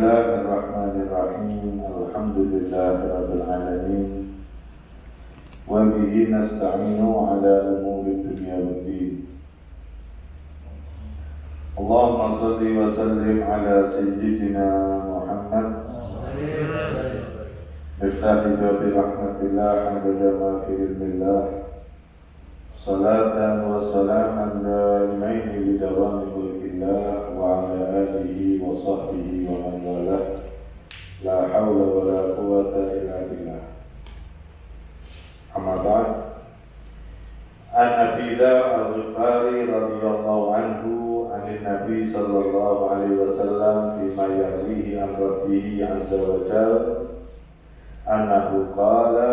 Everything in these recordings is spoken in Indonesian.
Bismillahirrahmanirrahim. Alhamdulillahirabbil alamin. Wa bihi nasta'inu ala umuri dunya waddin. Allahumma shalli wa sallim ala sayyidina Muhammad. Biftahil babi rahmatillah adada ma fi ilmillah. Salatan wa salaman daimaini bidawami mulkillah wa ala alihi wa sahbihi wa man walah. La hawla wa la quwwata illa billah. Amma ba'd. An Abi Dzar Al-Ghifari radhiyallahu anhu anin Nabi sallallahu alaihi wasallam fima yarwihi an Rabbih azza wa jalla annahu qala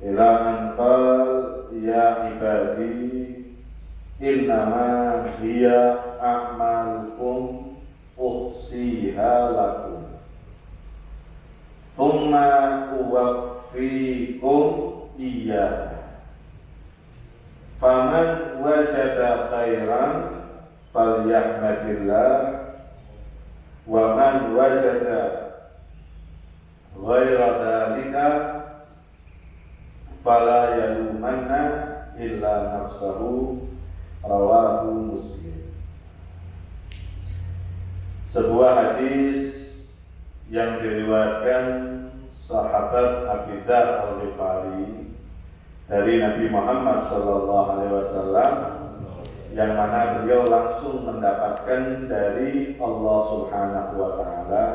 ila man qala ya ibadi innama hiya a'malukum uhsiha lakum thumma uwaffikum iyyaha faman wajada khairan falyahmadillah wa man wajada ghaira dhalika fala yalumanna illa nafsahu. Rawahu Muslim. Sebuah hadis yang diriwayatkan sahabat Abi Dzar Al-Ghifari dari Nabi Muhammad SAW, yang mana beliau langsung mendapatkan dari Allah Subhanahu wa Ta'ala.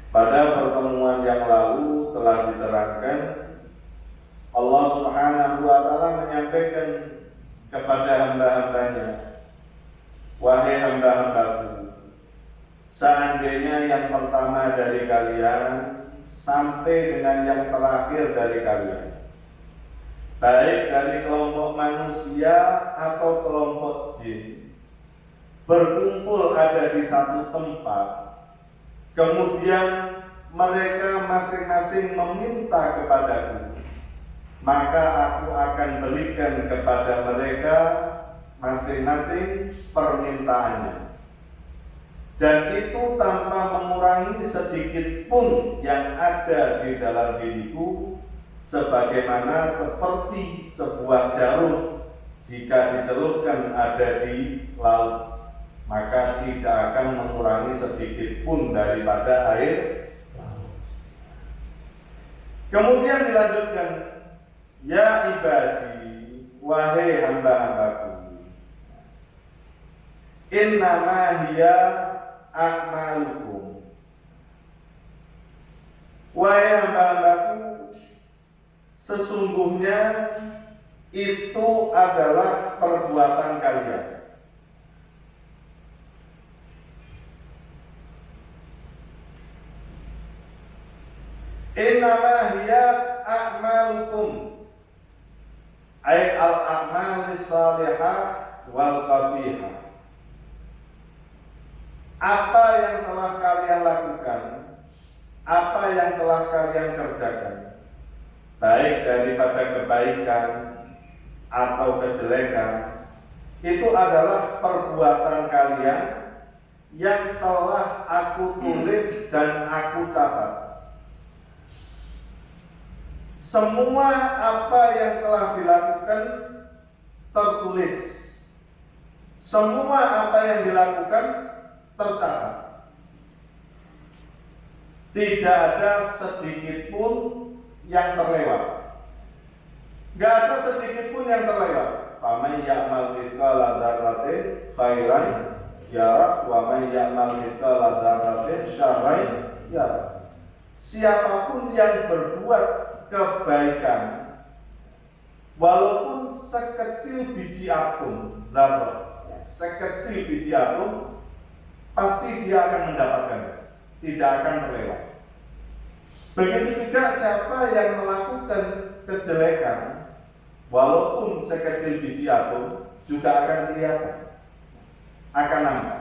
Pada pertemuan yang lalu telah diterangkan, Allah Subhanahu wa Ta'ala menyampaikan kepada hamba-hambanya, wahai hamba-hambaku, seandainya yang pertama dari kalian sampai dengan yang terakhir dari kalian, baik dari kelompok manusia atau kelompok jin, berkumpul ada di satu tempat, kemudian mereka masing-masing meminta kepadaku, maka aku akan berikan kepada mereka masing-masing permintaannya, dan itu tanpa mengurangi sedikit pun yang ada di dalam diriku, sebagaimana seperti sebuah jarum jika dicelupkan ada di laut, maka tidak akan mengurangi sedikit pun daripada air laut. Kemudian dilanjutkan, ya ibadi, wahai hamba-hambaku, innama hiya a'malukum, wahai hamba-hambaku, sesungguhnya itu adalah perbuatan kalian. Innama hiya a'malukum, ay al-a'malis salihah wal qabihah. Apa yang telah kalian lakukan, apa yang telah kalian kerjakan, baik daripada kebaikan atau kejelekan, itu adalah perbuatan kalian yang telah aku tulis dan aku catat. Semua apa yang telah dilakukan tertulis. Semua apa yang dilakukan tercatat. Tidak ada sedikit pun yang terlewat. Gak ada sedikit pun yang terlewat. Faman ya'mal mithqala dzarratin khairan yarah wa man ya'mal mithqala dzarratin syarran yarah. Siapapun yang berbuat kebaikan walaupun sekecil biji atom, sekecil biji atom, pasti dia akan mendapatkannya, tidak akan terlewat. Begitu juga siapa yang melakukan kejelekan walaupun sekecil biji atom, juga akan kelihatan, akan nampak.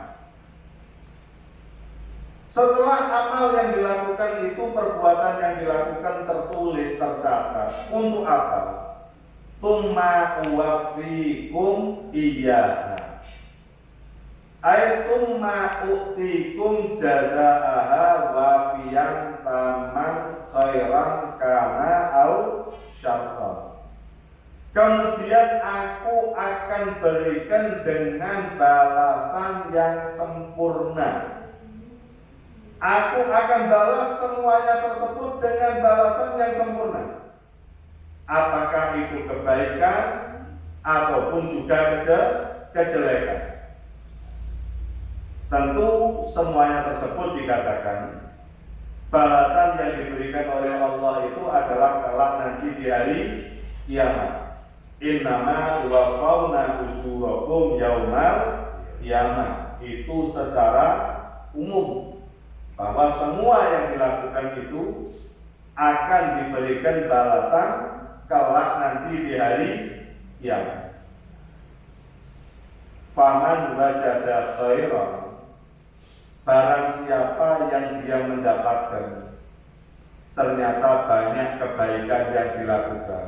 Setelah amal yang dilakukan itu, perbuatan yang dilakukan tertulis, tercatat. Untuk apa? Tsumma uwaffikum iyyaha. Ai tsumma u'tikum jazaaha wafiyan taman khairan kana au syarran. Kemudian aku akan berikan dengan balasan yang sempurna. Aku akan balas semuanya tersebut dengan balasan yang sempurna. Apakah itu kebaikan ataupun juga kejelekan. Tentu semuanya tersebut dikatakan balasan yang diberikan oleh Allah itu adalah kelak nanti di hari kiamat. Innama yuwaffawna ujurakum yaumal qiyamah. Itu secara umum bahwa semua yang dilakukan itu akan diberikan balasan kelak nanti di hari kiamat. Faman wajada khairan, barang siapa yang dia mendapatkan ternyata banyak kebaikan yang dilakukan.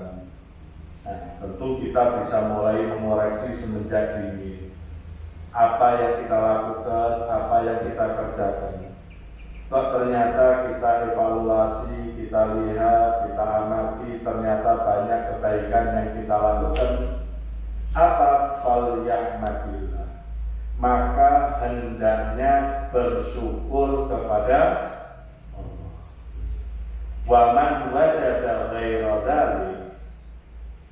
Nah, tentu kita bisa mulai mengoreksi semenjak dini apa yang kita lakukan, apa yang kita kerjakan. Kok ternyata kita evaluasi, kita lihat, kita amati, ternyata banyak kebaikan yang kita lakukan. Apa? Falyahmadillah. Maka hendaknya bersyukur kepada Allah. Wa man wajada ghaira dzalik,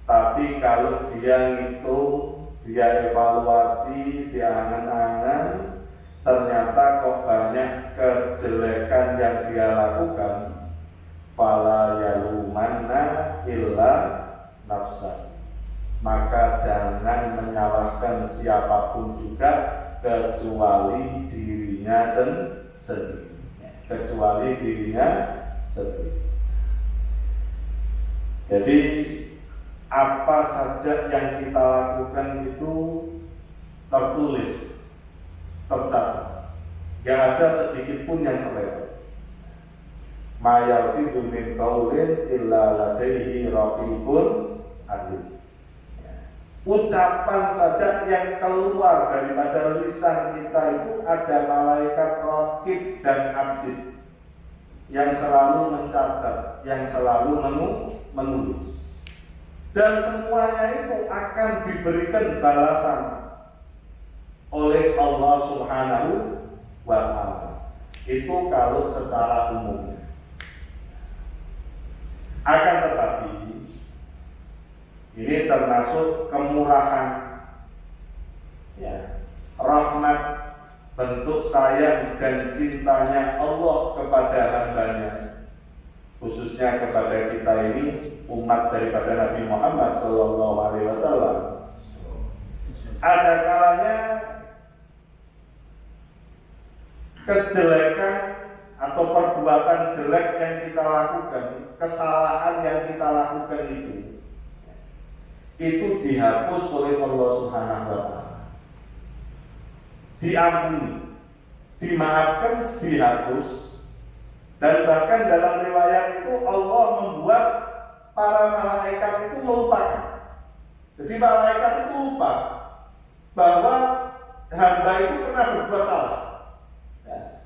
tapi kalau dia evaluasi, dia angan-angan, ternyata kok banyak kejelekan yang dia lakukan, fala yalumanna illa nafsa, maka jangan menyalahkan siapapun juga kecuali dirinya sendiri. Jadi apa saja yang kita lakukan itu tertulis, tercatat, gak ada sedikit pun yang terlewat. Ma yalfidhu min qaulin illa ladaihi raqibun atid. Ucapan saja yang keluar daripada lisan kita itu ada malaikat raqib dan atid yang selalu mencatat, yang selalu menulis. Dan semuanya itu akan diberikan balasan oleh Allah Subhanahu wa ta'ala. Itu kalau secara umumnya. Akan tetapi ini termasuk kemurahan, ya, rahmat, bentuk sayang dan cintanya Allah kepada hambanya, khususnya kepada kita ini umat daripada Nabi Muhammad SAW. Ada kalanya kejelekan atau perbuatan jelek yang kita lakukan, kesalahan yang kita lakukan itu dihapus oleh Allah Subhanahu wa ta'ala. Diampuni, dimaafkan, dihapus. Dan bahkan dalam riwayat itu Allah membuat para malaikat itu melupakan. Jadi malaikat itu lupa bahwa hamba itu pernah berbuat salah.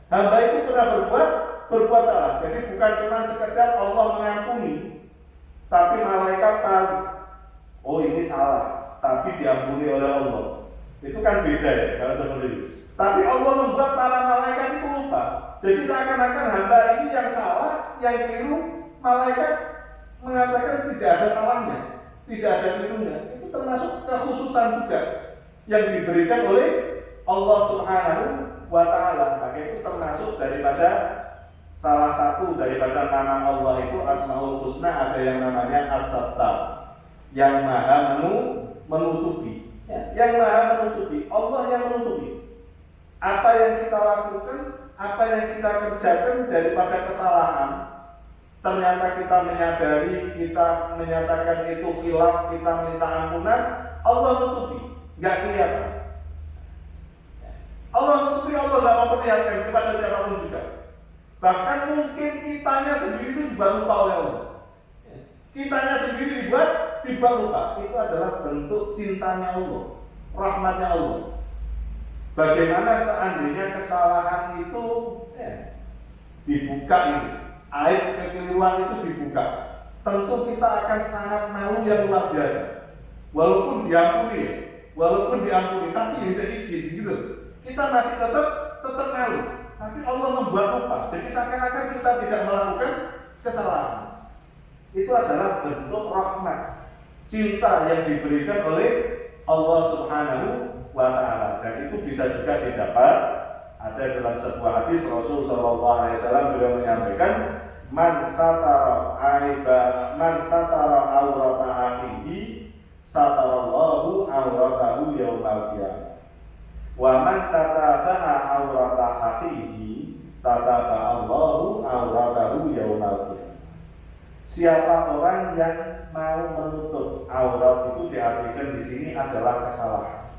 Hamba itu pernah berbuat salah. Jadi bukan cuma sekedar Allah mengampuni, tapi malaikat tahu, oh ini salah, tapi diampuni oleh Allah. Itu kan beda ya kalau seperti itu. Tapi Allah membuat para malaikat itu lupa. Jadi seakan-akan hamba ini yang salah, yang keliru, malaikat mengatakan tidak ada salahnya, tidak ada kelirunya. Itu termasuk kekhususan juga yang diberikan oleh Allah Subhanahu wa ta'ala. Maka itu termasuk daripada salah satu daripada nama Allah itu Asmaul Husna, ada yang namanya As-Sattar, yang maha menutupi, ya, yang maha menutupi. Allah yang menutupi apa yang kita lakukan, apa yang kita kerjakan daripada kesalahan. Ternyata kita menyadari, kita menyatakan itu khilaf, kita minta ampunan, Allah tutupi, nggak kelihatan. Allah tutupi, Allah nggak memperlihatkan kepada siapapun juga. Bahkan mungkin kitanya sendiri itu dibuat lupa oleh Allah. Kitanya sendiri dibuat lupa. Itu adalah bentuk cintanya Allah, rahmatnya Allah. Bagaimana seandainya kesalahan itu dibuka ini, aib kekeliruan itu dibuka, tentu kita akan sangat malu yang luar biasa. Walaupun diampuni, tapi bisa izin gitu. Kita masih tetap malu. Tapi Allah membuat lupa. Jadi seakan-akan kita tidak melakukan kesalahan. Itu adalah bentuk rahmat, cinta yang diberikan oleh Allah Subhanahu wa Ta'ala. Dan itu bisa juga didapat ada dalam sebuah hadis Rasul sallallahu alaihi wasallam beliau menyampaikan, man satara aurata akhihi satarallahu auratahu yaumal qiyamah. Wa man tataba'a aurata akhihi tataba'allahu auratahu yaumal qiyamah. Siapa orang yang mau menutup aurat, itu diartikan di sini adalah kesalahan.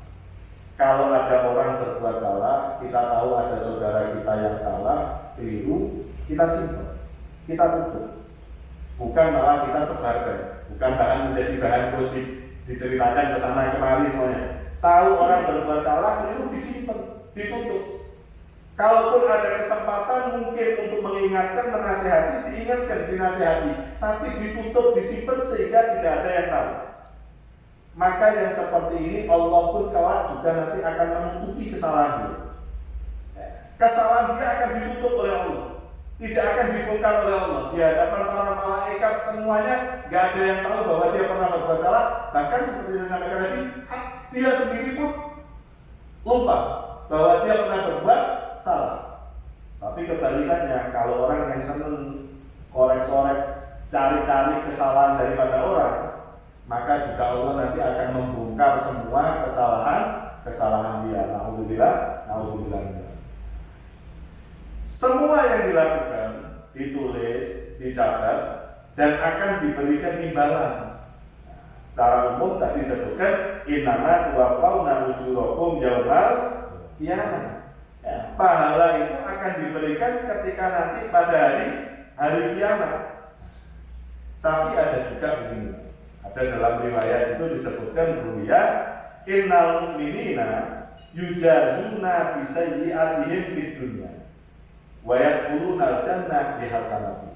Kalau ada orang berbuat salah, kita tahu ada saudara kita yang salah, keliru, kita simpan, kita tutup. Bukan malah kita sebarkan, bukan menjadi bahan gosip, diceritakan ke sana kemari semuanya. Tahu orang berbuat salah, keliru, disimpan, ditutup. Kalaupun ada kesempatan mungkin untuk mengingatkan, menasihati, diingatkan, dinasihati, tapi ditutup, disimpan sehingga tidak ada yang tahu. Maka yang seperti ini Allah pun kelak juga nanti akan menutupi kesalahan dia. Kesalahan dia akan ditutup oleh Allah, tidak akan dibongkar oleh Allah. Di hadapan para malaikat semuanya gak ada yang tahu bahwa dia pernah berbuat salah. Bahkan seperti yang saya sampaikan tadi, dia sendiri pun lupa bahwa dia pernah berbuat salah. Tapi kebalikannya, kalau orang yang senang korek-korek, cari-cari kesalahan daripada orang, maka juga Allah nanti akan membongkar semua kesalahan dia. Nauzubillah. Semua yang dilakukan ditulis, dicatat, dan akan diberikan imbalan. Secara umum tadi disebutkan innama tuwaffawna ujurakum yaumal qiyamah. Pahala itu akan diberikan ketika nanti pada hari kiamat. Tapi ada juga begini. Ada dalam riwayat itu disebutkan ruya innal mu'minina yujazuna bi sayyi'atihim fid dunya wa yadkhuluna al-jannah bi hasanati.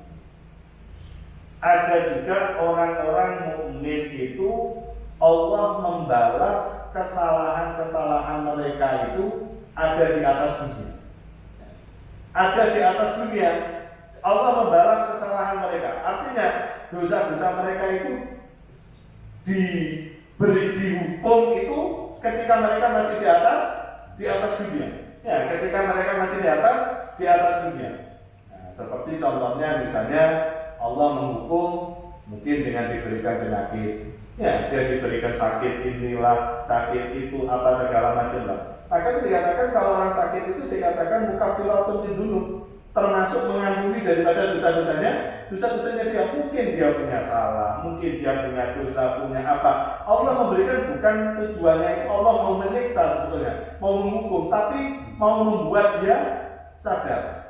Ada juga orang-orang mukmin itu Allah membalas kesalahan-kesalahan mereka itu ada di atas dunia. Ada di atas dunia Allah membalas kesalahan mereka. Artinya dosa-dosa mereka itu dihukum itu ketika mereka masih di atas dunia. Ya, ketika mereka masih di atas dunia. Nah, seperti contohnya misalnya Allah menghukum mungkin dengan diberikan penyakit. Ya, dia diberikan sakit inilah, sakit itu, apa segala macam lah. Maka itu dikatakan kalau orang sakit itu dikatakan mukaffiratun lidzunub, termasuk mengampuni daripada dosa-dosanya dia. Mungkin dia punya salah, mungkin dia punya dosa, punya apa. Allah memberikan bukan tujuannya itu Allah mau menyiksa sebetulnya, mau menghukum, tapi mau membuat dia sadar.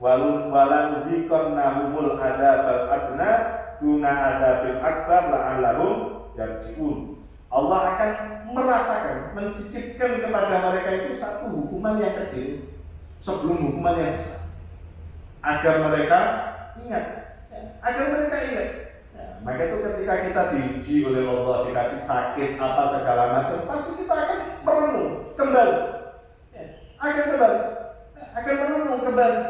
Walan dzikernahumul adzabal adna duna adzabil akbar la'allahum yarji'un. Allah akan merasakan, mencicipkan kepada mereka itu satu hukuman yang kecil sebelum hukuman yang besar, agar mereka ingat. Maka itu ketika kita diuji oleh Allah, dikasih sakit apa segala macam, pasti kita akan merenung kembali, akan merenung kembali.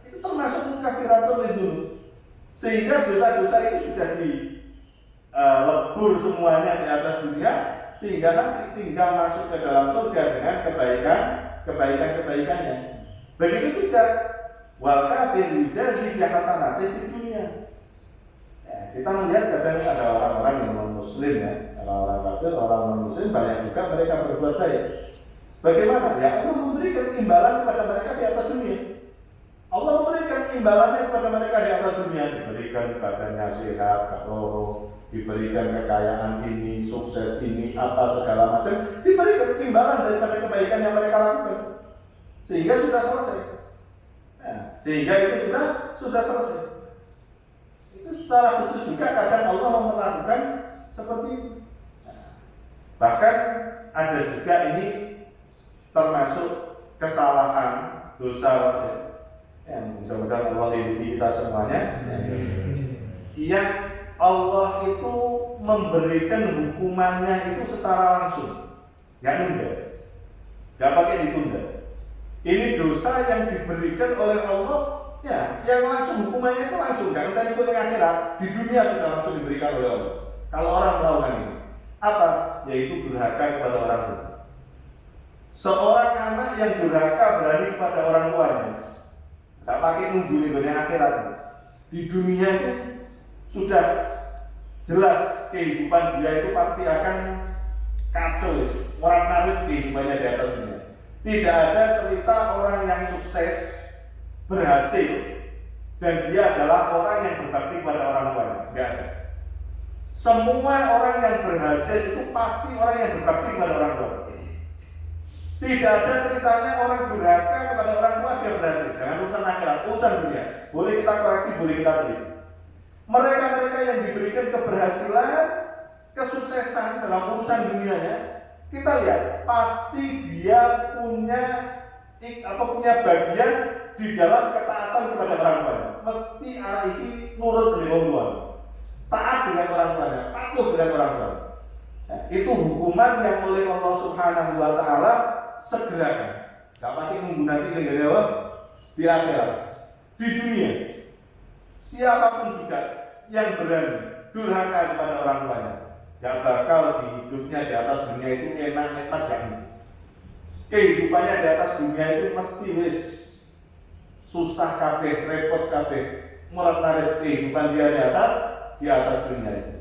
Itu termasuk mukaffiratun lidzunub, sehingga dosa-dosa itu sudah dilebur semuanya di atas dunia, sehingga nanti tinggal masuk ke dalam surga dengan kebaikan-kebaikannya. Begitu juga wal kafir yujazi bi hasanati fid dunya. Kita melihat kadang ada orang-orang yang non-muslim ya, orang-orang kafir, orang non-muslim banyak juga mereka berbuat baik. Bagaimana? Ya Allah memberikan imbalan kepada mereka di atas dunia. Allah memberikan imbalannya kepada mereka di atas dunia, diberikan badannya sehat, kalau diberikan kekayaan ini, sukses ini, apa segala macam, diberikan imbalan daripada kebaikan yang mereka lakukan, sehingga sudah selesai. Sehingga itu sudah selesai. Itu secara khusus juga kadang Allah memperlakukan seperti itu. Bahkan ada juga ini termasuk kesalahan, dosa ya. Yang mudah-mudahan Allah lindungi kita semuanya. Yang Allah itu memberikan hukumannya itu secara langsung, nggak nunda, nggak pakai ditunda. Ini dosa yang diberikan oleh Allah, ya, yang langsung hukumannya itu langsung, nggak minta ikut yang akhirat, di dunia sudah langsung diberikan oleh Allah. Kalau orang melakukan ini, apa? Yaitu durhaka kepada orang tua. Seorang anak yang durhaka berani kepada orang tuanya, nggak pakai nunggu di dunia akhirat, di dunia itu sudah jelas kehidupan dia itu pasti akan kacau, orang narik kehidupannya di atas dunia. Tidak ada cerita orang yang sukses, berhasil, dan dia adalah orang yang berbakti pada orang tuanya. Enggak ada. Semua orang yang berhasil itu pasti orang yang berbakti pada orang tua. Tidak ada ceritanya orang durhaka kepada orang tua dia berhasil. Jangan urusan akhirat, urusan dunia. Boleh kita koreksi, boleh kita terima. Mereka-mereka yang diberikan keberhasilan, kesuksesan dalam urusan dunianya, kita lihat pasti dia punya bagian di dalam ketaatan kepada orang tuanya. Mesti anak ini nurut dengan orang tua, taat dengan orang tuanya, patuh dengan orang tuanya. Nah, itu hukuman yang oleh Allah Subhanahu Wa Taala segerakan. Gak pakai nunggu nanti negara apa? Di akhirat, di dunia. Siapapun juga yang berani durhaka kepada orang tuanya, gak bakal di hidupnya di atas dunia itu enak nikmat yang kehidupannya di atas dunia itu mesti wis susah kabeh, repot kabeh, menarik kehidupan dia di atas dunia itu.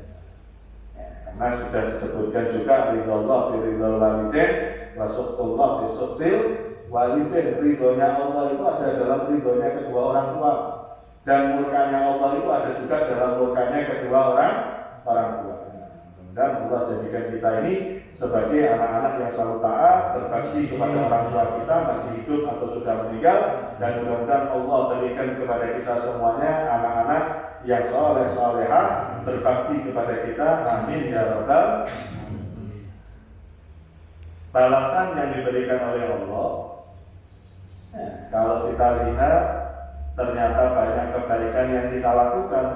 Karena sudah disebutkan juga ridho Allah fi ridho walidain wa suqtullah fi suqtil walidain. Ridhonya Allah itu ada dalam ridhonya kedua orang tua, dan murkanya Allah itu ada juga dalam murkanya kedua orang tua. Dan Allah jadikan kita ini sebagai anak-anak yang selalu taat, berbakti kepada orang tua kita masih hidup atau sudah meninggal, dan mudah-mudahan Allah berikan kepada kita semuanya anak-anak yang saleh-salehah, berbakti kepada kita. Amin ya rabbal. Balasan yang diberikan oleh Allah, kalau kita lihat ternyata banyak kebaikan yang kita lakukan,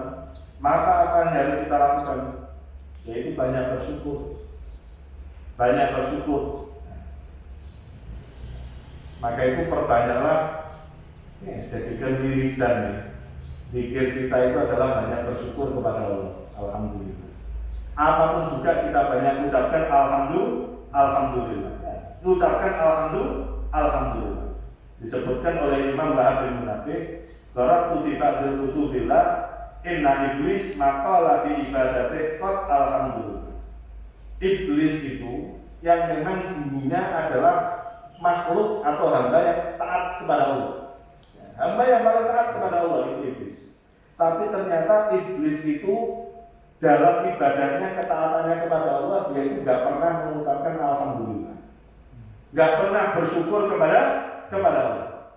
maka apa yang harus kita lakukan? Yaitu banyak bersyukur. Maka itu perbanyaklah, jadikan wiridan. Zikir kita itu adalah banyak bersyukur kepada Allah. Alhamdulillah. Apapun juga kita banyak ucapkan alhamdulillah. Ucapkan alhamdulillah. Disebutkan oleh Imam Wahab bin Munabbih, qara'tu fi ba'dil kutubillah inna iblis maqala fi ibadatih qad alhamdulillah. Iblis itu yang memang dulunya adalah makhluk atau hamba yang taat kepada Allah. Hamba yang paling taat kepada Allah itu iblis. Tapi ternyata iblis itu dalam ibadahnya, ketaatannya kepada Allah, dia itu nggak pernah mengucapkan alhamdulillah, nggak pernah bersyukur kepada Allah,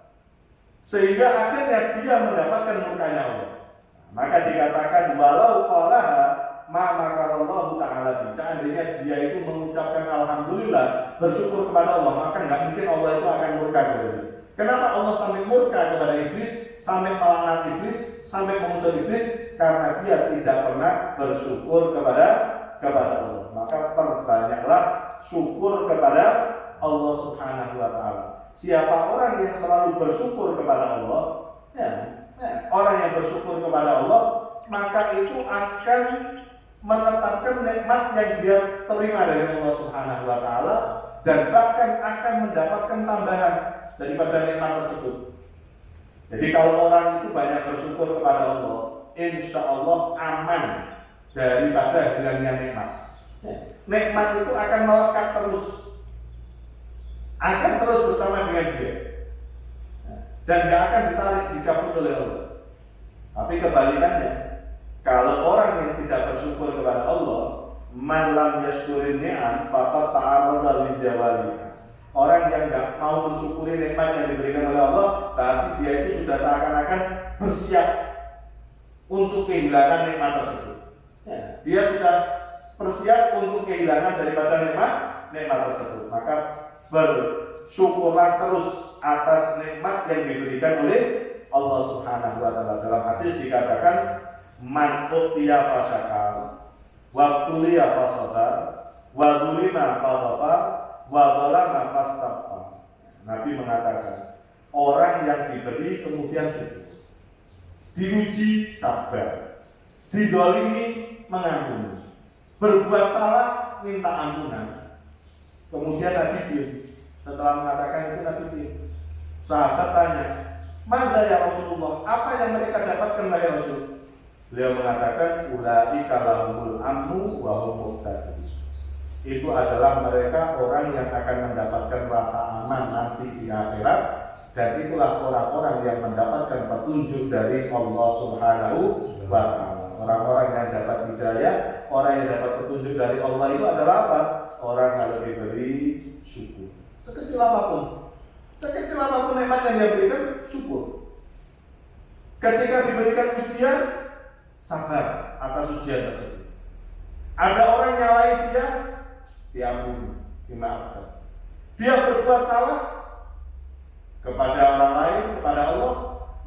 sehingga akhirnya dia mendapatkan murkanya Allah. Maka dikatakan walau qalaha ma makarallahu ta'ala, seandainya dia itu mengucapkan alhamdulillah, bersyukur kepada Allah, maka nggak mungkin Allah itu akan murka kepada dia. Kenapa Allah sampai murka kepada iblis, sampai melaknat iblis, sampai mengusir iblis? Karena dia tidak pernah bersyukur kepada Allah. Maka perbanyaklah syukur kepada Allah Subhanahu Wa Taala. Siapa orang yang selalu bersyukur kepada Allah, orang yang bersyukur kepada Allah, maka itu akan menetapkan nikmat yang dia terima dari Allah Subhanahu Wa Taala, dan bahkan akan mendapatkan tambahan daripada nikmat tersebut. Jadi kalau orang itu banyak bersyukur kepada Allah, insya Allah aman daripada hilangnya nikmat. Nikmat itu akan melekat terus, akan terus bersama dengan dia, dan tidak akan ditarik, dicabut oleh Allah. Tapi kebalikannya, kalau orang yang tidak bersyukur kepada Allah, man lam yashkurin ni'am faqad ta'arrada li zawaliha. Orang yang tidak mau mensyukuri nikmat yang diberikan oleh Allah, berarti dia itu sudah seakan-akan bersiap untuk kehilangan nikmat tersebut. Dia sudah bersiap untuk kehilangan daripada nikmat tersebut. Maka bersyukurlah terus atas nikmat yang diberikan oleh Allah Subhanahu wa taala. Dalam hadis dikatakan man utiya fasyakar wa tuliya fasabar wa dzulima faghfar wa dzalama fastaghfar. Nabi mengatakan orang yang diberi kemudian syukur, diuji sabar, didolimi mengampuni, berbuat salah minta ampunan. Kemudian Nabi diam. Setelah mengatakan itu Nabi diam. Sahabat tanya, "Mada ya Rasulullah? Apa yang mereka dapatkan dari Rasul?" Beliau mengatakan, "Ulaika lahumul amnu wa hum muhtadun." Itu adalah mereka orang yang akan mendapatkan rasa aman nanti di akhirat, dan itulah orang-orang yang mendapatkan petunjuk dari Allah Subhanahu wa taala. Orang-orang yang dapat hidayah, orang yang dapat petunjuk dari Allah itu adalah apa? Orang yang diberi syukur. Sekecil apapun nikmat yang dia berikan, syukur. Ketika diberikan ujian, sabar atas ujian tersebut. Ada orang nyalain dia, diampuni, dimaafkan. Dia berbuat salah kepada orang lain, kepada Allah,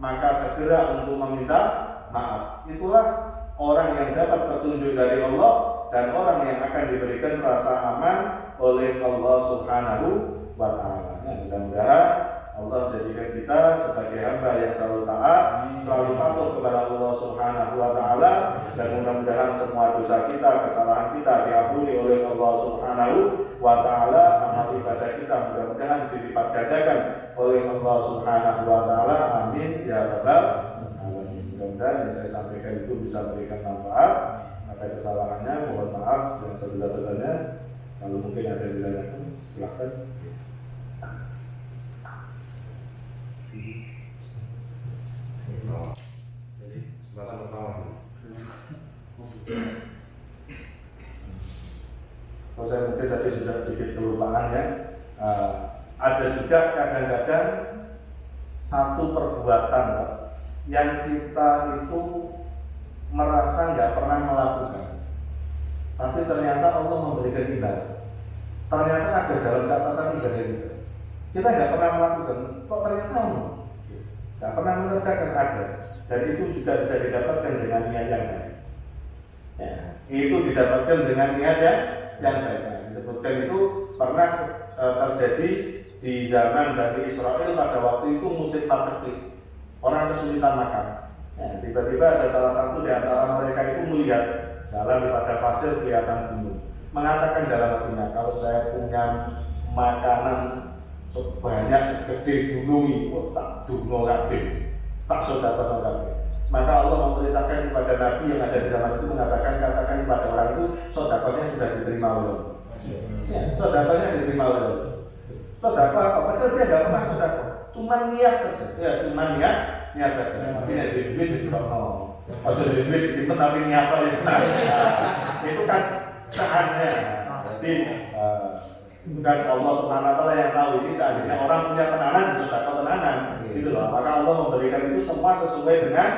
maka segera untuk meminta maaf. Itulah orang yang dapat petunjuk dari Allah dan orang yang akan diberikan rasa aman oleh Allah Subhanahu wa taala. Mudah-mudahan Allah jadikan kita sebagai hamba yang selalu taat, selalu patuh kepada Allah Subhanahu wa taala, dan mudah-mudahan semua dosa kita, kesalahan kita diampuni oleh Allah Subhanahu wa taala. Amal ibadah kita mudah-mudahan dilipat gandakan oleh Allah Subhanahu wa taala. Amin ya rabbal alamin. Mudah-mudahan yang saya sampaikan itu bisa memberikan manfaat. Ada kesalahannya mohon maaf yang sebesar-besarnya. Kalau mungkin ada yang ditanyakan, silakan. Jadi kesempatan pertama. Kalau saya mungkin tadi sudah sedikit kelupaan ya. Ada juga kadang-kadang satu perbuatan yang kita itu merasa nggak pernah melakukan, tapi ternyata Allah memberikan imbalan. Ternyata ada dalam catatan ibadah kita. Kita nggak pernah melakukan, kok ternyata nggak pernah mengerjakan, ada. Dan itu juga bisa didapatkan dengan niat yang baik. Ya, itu didapatkan dengan niat yang baik. Nah, disebutkan itu pernah terjadi di zaman Bani Israel pada waktu itu musim paceklik. Orang kesulitan makan. Ya, tiba-tiba ada salah satu di antara mereka itu melihat jalan di padang pasir kelihatan gunung. Mengatakan dalam hatinya, kalau saya punya makanan sebanyak segede gunung itu, tak duno kabeh, tak sedekah kabeh. Maka Allah memerintahkan kepada Nabi yang ada di zaman itu mengatakan, katakan kepada orang itu, sedekahnya sudah diterima oleh Allah. Ya, sedekahnya diterima oleh Allah. Sedekah apa? Padahal dia nggak pernah sedekah, cuma niat saja. Ya, cuma niat saja. Tapi niat duit itu kalau atau duit disimpan tapi niat apa itu? Itu kan saatnya. Jadi bukan Allah Subhanahu wa taala yang tahu. Ini seandainya orang punya tenanan, sedekah tenanan, gitu loh. Maka Allah memberikan itu semua sesuai dengan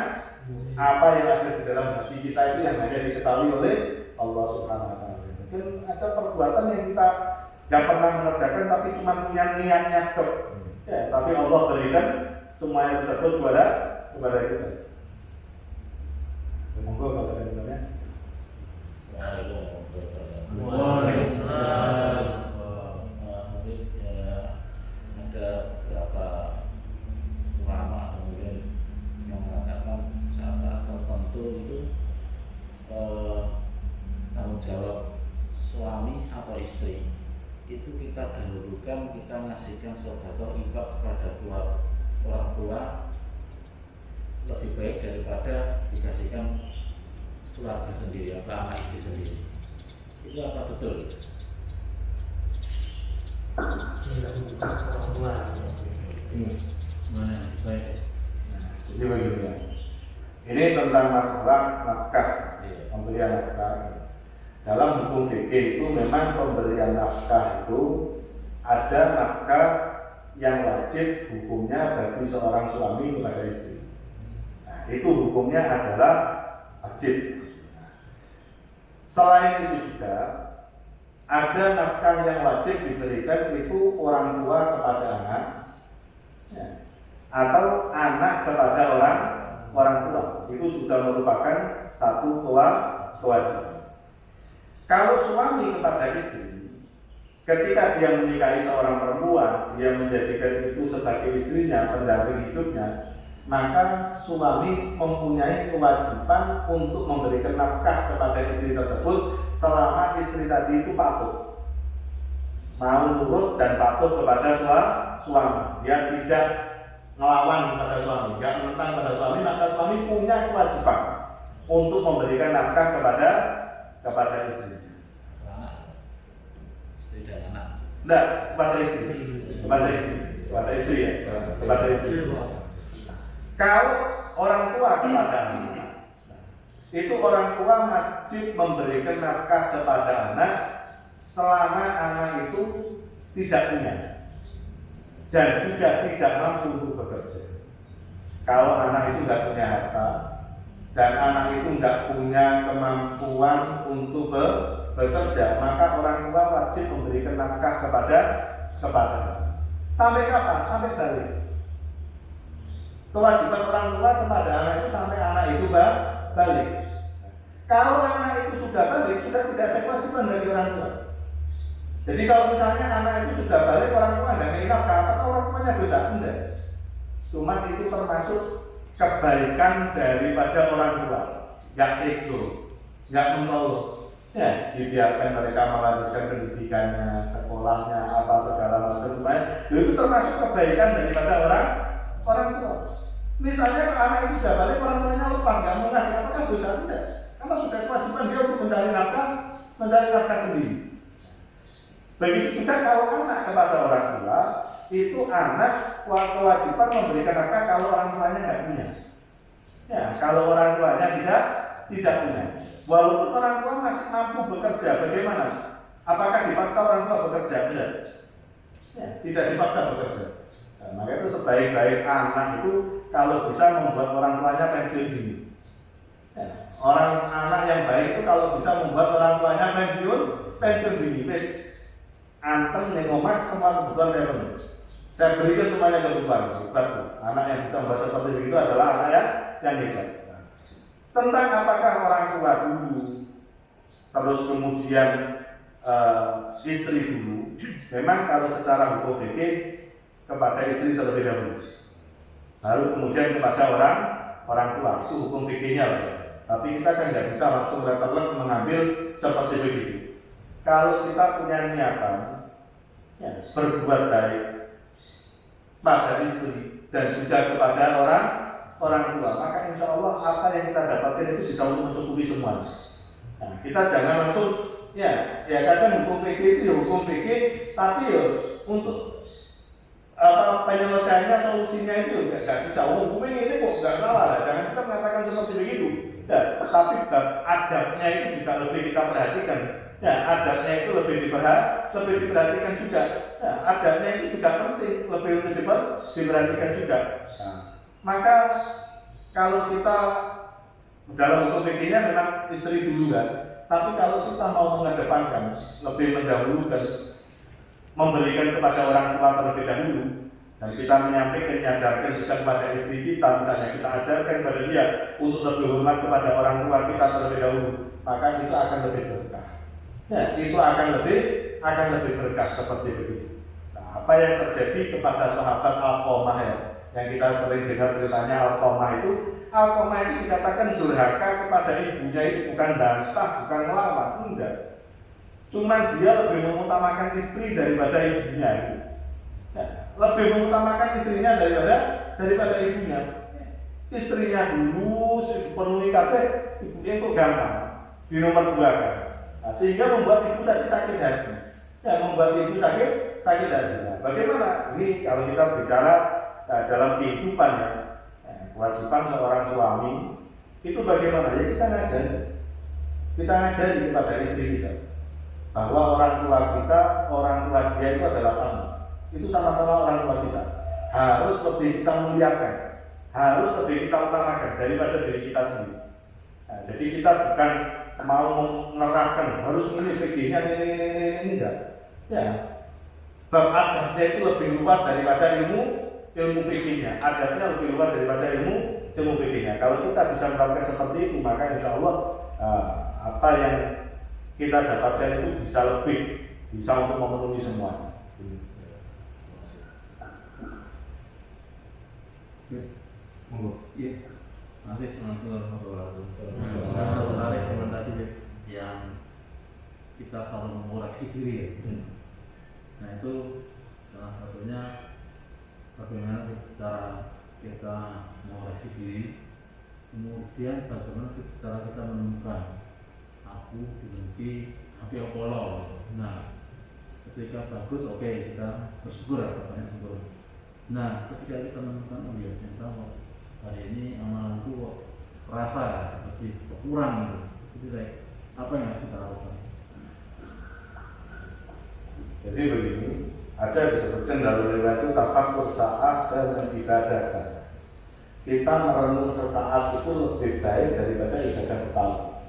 apa yang ada di dalam hati kita itu yang hanya diketahui oleh Allah Subhanahu wa taala. Mungkin ada perbuatan yang kita nggak pernah mengerjakan tapi cuma punya niatnya ya, tapi Allah berikan semuanya tersebut kepada kita. Monggo kalau ada yang Waalaikumsalam. Ada beberapa ulama kemudian yang mengatakan saat-saat tertentu itu tanggung jawab suami atau istri itu kita dahulukan, kita ngasihkan sedekah infak kepada orang tua lebih baik daripada dikasihkan keluarga sendiri atau anak istri sendiri. Itu apa betul? Mana baik? Jadi begini ya. Ini tentang masalah nafkah, pemberian nafkah. Dalam hukum fikih itu memang pemberian nafkah itu ada nafkah yang wajib hukumnya bagi seorang suami kepada istri. Nah, itu hukumnya adalah wajib. Selain itu juga ada nafkah yang wajib diberikan itu orang tua kepada anak, ya, atau anak kepada orang tua. Itu sudah merupakan satu kewajiban. Kalau suami kepada istri, ketika dia menikahi seorang perempuan, dia menjadikan itu sebagai istrinya, pendamping hidupnya, maka suami mempunyai kewajiban untuk memberikan nafkah kepada istri tersebut selama istri tadi itu patuh, mau nurut dan patuh kepada suami. Dia tidak melawan kepada suami, tidak menentang pada suami, maka suami punya kewajiban untuk memberikan nafkah kepada istrinya. Istri dan anak. Tidak, kepada istri ya, kepada istri. Kalau orang tua kepada anak, itu orang tua wajib memberikan nafkah kepada anak selama anak itu tidak punya dan juga tidak mampu untuk bekerja. Kalau anak itu tidak punya harta dan anak itu tidak punya kemampuan untuk bekerja, maka orang tua wajib memberikan nafkah kepada anak. Sampai kapan? Sampai balik. Kewajiban orang tua kepada anak itu sampai anak itu balik. Kalau anak itu sudah balik, sudah tidak ada kewajiban dari orang tua. Jadi kalau misalnya anak itu sudah balik, orang tua nggak ngasih nafkah, apakah orang tuanya dosa? Enggak. Cuma itu termasuk kebaikan daripada orang tua. Nggak ego, nggak mengeluh. Ya, dibiarkan mereka melanjutkan pendidikannya, sekolahnya, apa segala macam. Itu termasuk kebaikan daripada orang tua. Misalnya anak itu sudah balik, orang tuanya lepas, nggak mau ngasih, apakah dosa? Tidak. Karena sudah kewajiban dia untuk mencari nafkah sendiri. Begitu juga kalau anak kepada orang tua, itu anak kewajiban memberikan nafkah kalau orang tuanya nggak punya. Ya, kalau orang tuanya tidak punya. Walaupun orang tua masih mampu bekerja, bagaimana? Apakah dipaksa orang tua bekerja? Tidak. Ya, tidak dipaksa bekerja. Nah, maka itu sebaik-baik anak itu kalau bisa membuat orang tuanya pensiun dini. Ya, anak yang baik itu kalau bisa membuat orang tuanya pensiun dini. Wis anteng ning omah semua kebutuhan saya penuh. Saya berikan semuanya kebutuhan. Anak yang bisa membuat seperti itu adalah anak yang hebat. Tentang apakah orang tua dulu, terus kemudian istri dulu, memang kalau secara hukum fikih kepada istri terlebih dahulu, baru kemudian kepada orang tua, itu hukum fikihnya. Tapi kita kan nggak bisa langsung letter mengambil seperti begitu. Kalau kita punya niatan ya, berbuat baik pada istri dan juga kepada orang tua, maka insya Allah apa yang kita dapatkan itu bisa untuk mencukupi semuanya. Nah, kita jangan langsung ya kadang hukum fikih itu ya hukum fikih, tapi ya untuk penyelesaiannya, solusinya itu nggak bisa. Hukum ini kok nggak salah, jangan kita mengatakan seperti begitu. Ya, tapi adabnya itu juga lebih kita perhatikan. Ya, adabnya itu lebih diperhatikan juga. Ya, adabnya itu juga penting, lebih untuk diperhatikan juga. Nah, maka kalau kita dalam hukum fikihnya memang istri dulu kan, tapi kalau kita mau mengedepankan, lebih mendahulukan, memberikan kepada orang tua terlebih dahulu, dan kita menyampaikan, menyadarkan juga kepada istri kita, misalnya kita ajarkan kepada dia untuk lebih hormat kepada orang tua kita terlebih dahulu, maka itu akan lebih berkah. Ya, itu akan lebih berkah seperti begitu. Nah, apa yang terjadi kepada sahabat Alqamah yang kita sering dengar ceritanya Alqamah itu dikatakan durhaka kepada ibunya itu bukan bantah, bukan ngelawan, enggak. Cuman dia lebih mengutamakan istri daripada ibunya itu. Ya, lebih mengutamakan istrinya daripada ibunya. Istrinya dulu dipenuhi kabeh, ibunya kok gampang di nomor 2 kan. Nah, sehingga membuat ibu tadi sakit hati. Ya, membuat ibu sakit hati. Nah, bagaimana? Ini kalau kita bicara dalam kehidupan ya, kewajiban seorang suami itu bagaimana? Ya kita ngajari kepada istri kita bahwa orang tua dia itu adalah sama. Itu sama-sama orang tua kita. Harus lebih kita muliakan, harus lebih kita utamakan daripada diri kita sendiri. Nah, jadi kita bukan mau menerapkan harus ini fikihnya ini enggak. Ya. Bab adabnya itu lebih luas daripada ilmu fikihnya. Adabnya lebih luas daripada ilmu fikihnya. Kalau kita bisa menerapkan seperti itu, maka insya Allah apa yang kita dapatkan itu bisa untuk memenuhi semuanya. Iya. Nanti menarik dengan tadi yang kita selalu mengoreksi diri ya. Nah itu salah satunya bagaimana cara kita mengoreksi diri, kemudian bagaimana cara kita menemukan aku dimiliki api opolo. Nah ketika bagus oke, kita bersyukur ya, katanya syukur. Nah ketika kita menemukan oh ya ternyata hari ini amalanku kok terasa lebih kurang gitu. Jadi apa yang harus kita lakukan? Jadi begini, ada disebutkan dalam riwayat itu tafakur saat dan ibadah saat. Kita merenung sesaat itu lebih baik daripada ibadah setahun.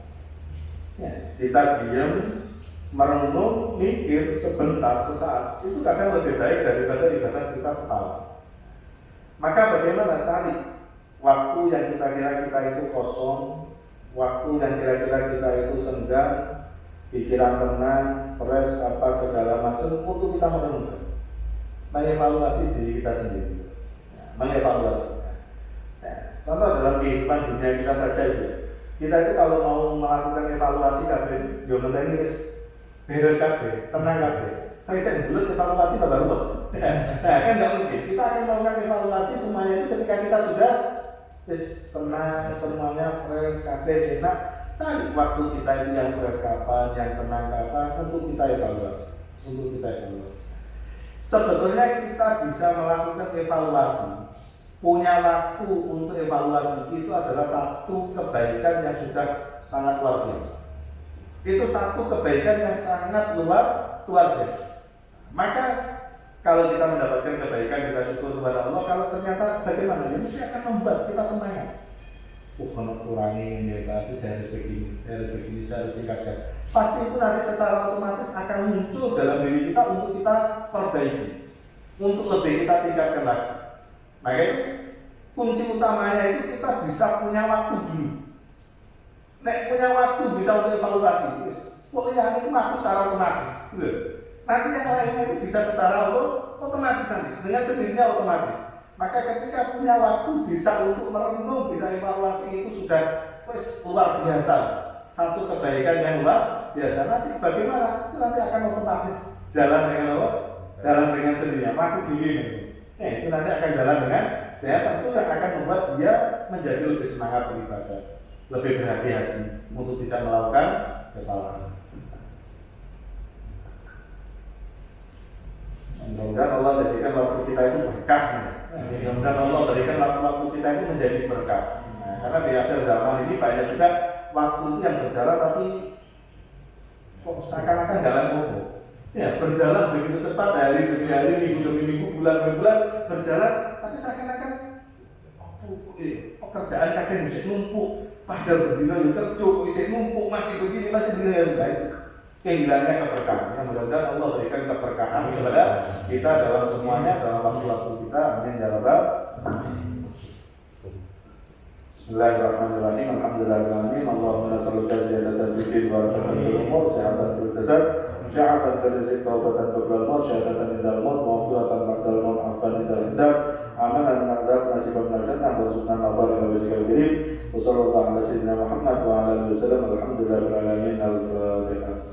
Ya, kita diam merenung, mikir sebentar, sesaat itu kadang lebih baik daripada ibadah kita setahun. Maka bagaimana cari waktu yang kita kira kita itu kosong, waktu yang kira-kira kita itu senggang, pikiran tenang, fresh, apa segala macam untuk kita merenungkan, mengevaluasi diri kita sendiri, mengevaluasi. Contoh dalam kehidupan dunia kita saja itu, kita itu kalau mau melakukan evaluasi kabeh, yo ini beres kabeh, tenang kabeh. Tapi saya dulu evaluasi baru buat. Nah kan nggak mungkin. Kita akan melakukan evaluasi semuanya itu ketika kita sudah tenang, semuanya fresh, kabeh enak. Kan waktu kita itu yang fresh kapan, yang tenang kapan, untuk kita evaluasi. Sebetulnya kita bisa melakukan evaluasi. Punya waktu untuk evaluasi itu adalah satu kebaikan yang sudah sangat luar biasa. Itu satu kebaikan yang sangat luar biasa. Maka kalau kita mendapatkan kebaikan, kita syukur kepada Allah. Kalau ternyata bagaimana, ini akan membuat kita semangat. Kalau kurangi ini, berarti saya harus begini, saya harus tingkatkan. Pasti itu nanti secara otomatis akan muncul dalam diri kita untuk kita perbaiki, untuk lebih kita tingkatkan lagi. Maka itu kunci utamanya itu kita bisa punya waktu dulu. Punya waktu bisa untuk evaluasi. Kuliah itu waktu secara otomatis. Nanti yang lainnya itu bisa secara otomatis nanti, dengan sendirinya otomatis. Maka ketika punya waktu bisa untuk merenung, bisa evaluasi itu sudah luar biasa. Satu kebaikan yang luar biasa. Nanti bagaimana? Itu nanti akan otomatis jalan dengan apa? Jalan dengan sendirinya. Waktu diri itu nanti akan jalan dengan tentu yang akan membuat dia menjadi lebih semangat beribadah, lebih berhati-hati untuk tidak melakukan kesalahan. Mudah-mudahan Allah jadikan waktu kita itu berkah. Mudah-mudahan Allah berikan waktu kita itu menjadi berkah. Karena di akhir zaman ini banyak juga waktu itu yang berjalan tapi kok seakan-akan jalan koko. Ya, berjalan begitu cepat hari demi hari, minggu demi minggu, bulan demi bulan berjalan, tapi seakan-akan pekerjaan kadang bisa numpuk. Padahal berdina yang kerja, bisa numpuk, masih begini yang baik. Kehilangannya keberkahan. Mudah-mudahan Allah berikan keberkahan kepada kita dalam semuanya, dalam waktu-waktu kita. Amin ya rabbal alamin. Bismillahirrahmanirrahim. Alhamdulillahirrahmanirrahim. Allahumma nas'aluka ziyadatan fid din wa rahmatan fil umur, sihatan fil jasad, sya'atan fil rizq, taubatan qabla al-maut, syahadatan indal maut, mawdu'atan ba'dal maut, afwan indal hisab, amanan min adzab, nasiban min jannah, wa sunnan nadhar ila wajhikal karim. Wa sallallahu ala sayyidina Muhammad wa ala alihi wasallam. Alhamdulillahirabbil alamin. Al-Fatihah.